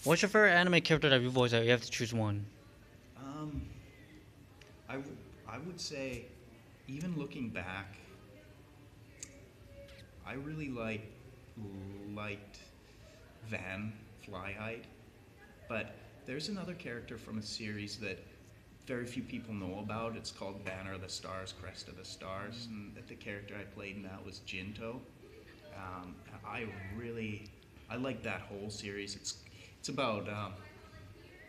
What's your favorite anime character that you voice? You have to choose one. Um, I would say, even looking back, I really liked Van Flyhide, but there's another character from a series that very few people know about. It's called Banner of the Stars, Crest of the Stars, and the character I played in that was Jinto. Um, I really I like that whole series. It's about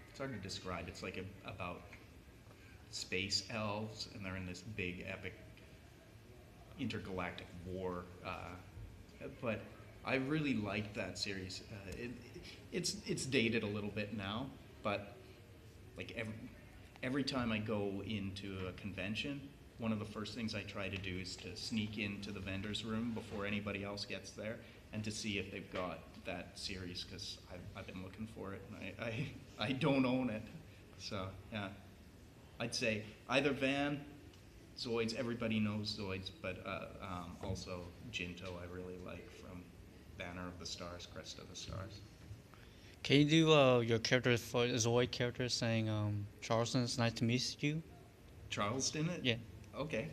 it's hard to describe. It's like about space elves, and they're in this big epic intergalactic war. But I really liked that series. It's dated a little bit now, but like every time I go into a convention, one of the first things I try to do is to sneak into the vendor's room before anybody else gets there, and to see if they've got that series, because I've been looking for it and I don't own it. So yeah, I'd say either Van, Zoids. Everybody knows Zoids, but also Jinto I really like from Banner of the Stars, Crest of the Stars. Can you do your character for Zoid character saying Charleston, it's nice to meet you? Charleston? Yeah. Okay.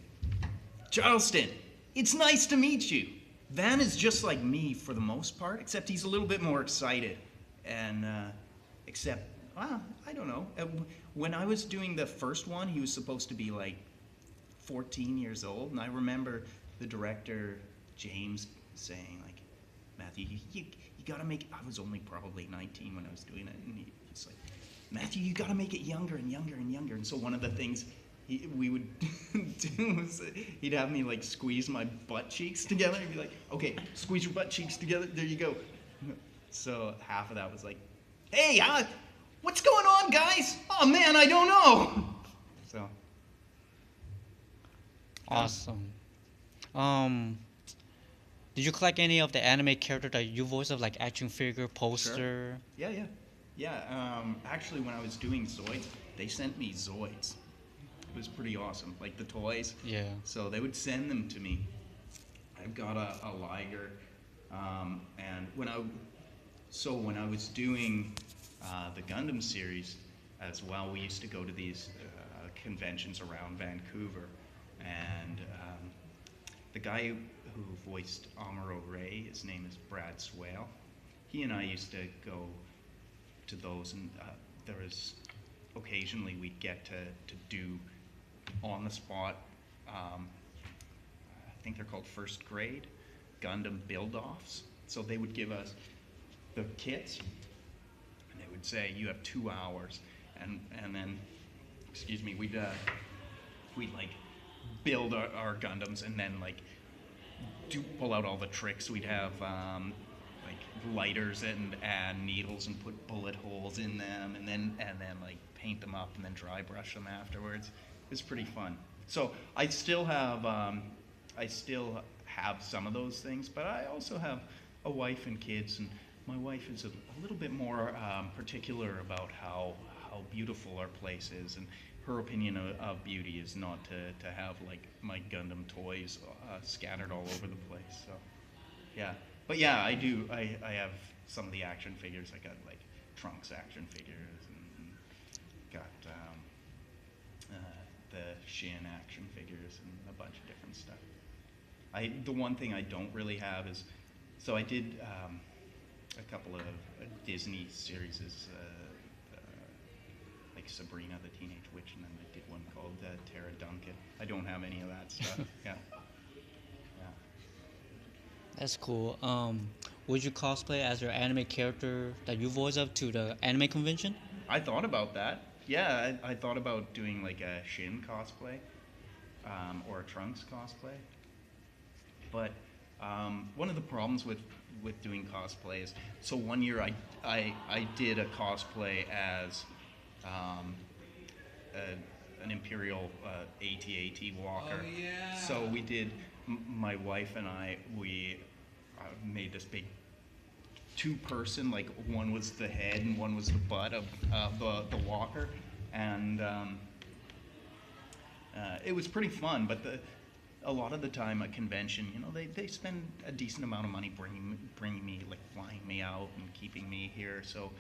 Charleston, it's nice to meet you. Van is just like me for the most part, except he's a little bit more excited. And, except, I don't know. When I was doing the first one, he was supposed to be like 14 years old. And I remember the director, James, saying, like, Matthew, you gotta make, I was only probably 19 when I was doing it. And he's like, Matthew, you gotta make it younger and younger and younger. And so one of the things we would do was he'd have me like squeeze my butt cheeks together and be like, okay, squeeze your butt cheeks together. There you go. So half of that was like, hey, what's going on, guys? Oh man, I don't know. So yeah, Awesome. Um, did you collect any of the anime character that you voice of, like action figure, sure. poster? Yeah, yeah, yeah. Actually, when I was doing Zoids, they sent me Zoids. It was pretty awesome, like the toys. Yeah. So they would send them to me. I've got a Liger, and when I was doing the Gundam series as well, we used to go to these conventions around Vancouver, and the guy who voiced Amuro Ray, his name is Brad Swale. He and I used to go to those, and there was occasionally we'd get to do on the spot. I think they're called first grade Gundam build offs. So they would give us the kits, and they would say you have 2 hours, and then, excuse me, we'd like build our Gundams, and then like pull out all the tricks. We'd have like lighters and needles, and put bullet holes in them, and then like paint them up, and then dry brush them afterwards. It was pretty fun. So I still have some of those things, but I also have a wife and kids, and my wife is a little bit more particular about how beautiful our place is, and her opinion of beauty is not to have like my Gundam toys scattered all over the place. So yeah, but yeah, I have some of the action figures. I got like Trunks action figures, and got the Shin action figures, and a bunch of different stuff. The one thing I don't really have is, so I did a couple of Disney series, like Sabrina the Teenage Witch, and then I did one called Tara Duncan. I don't have any of that stuff. Yeah, yeah. That's cool. Would you cosplay as your anime character that you voice of to the anime convention? I thought about that. Yeah, I thought about doing like a Shin cosplay, or a Trunks cosplay. But one of the problems with doing cosplay is, so one year I did a cosplay as um, an Imperial AT-AT walker. Oh yeah. So we did, my wife and I, we made this big two-person, like one was the head and one was the butt of the walker, and it was pretty fun. But a lot of the time at convention, they spend a decent amount of money bringing me, like flying me out and keeping me here. So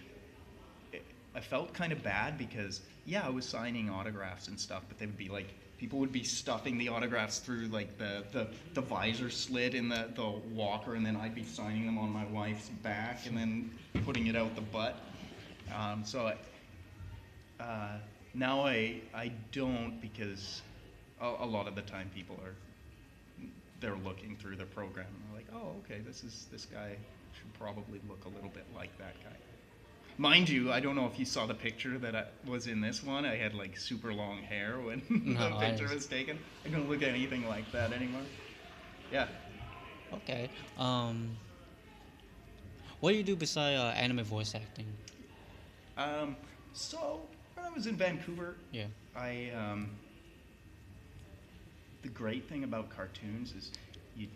I felt kind of bad because yeah, I was signing autographs and stuff, but they would be like people would be stuffing the autographs through like the visor slit in the walker, and then I'd be signing them on my wife's back and then putting it out the butt. So now I don't, because a lot of the time people are they're looking through the program and they're like, oh, okay, this guy should probably look a little bit like that guy. Mind you, I don't know if you saw the picture that was in this one. I had like super long hair when No, the picture was taken. I don't look anything like that anymore. Yeah. Okay. What do you do beside anime voice acting? So when I was in Vancouver, Yeah. I the great thing about cartoons is you.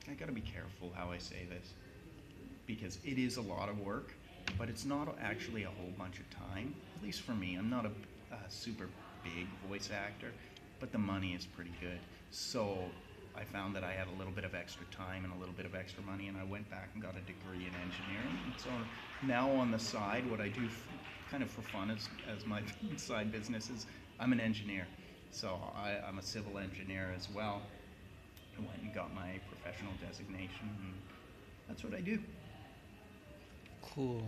I gotta be careful how I say this, because it is a lot of work, but it's not actually a whole bunch of time. At least for me, I'm not a super big voice actor, but the money is pretty good. So I found that I had a little bit of extra time and a little bit of extra money, and I went back and got a degree in engineering. And so now on the side, what I do kind of for fun as my side business is I'm an engineer. So I'm a civil engineer as well. I went and got my professional designation, and that's what I do. Cool.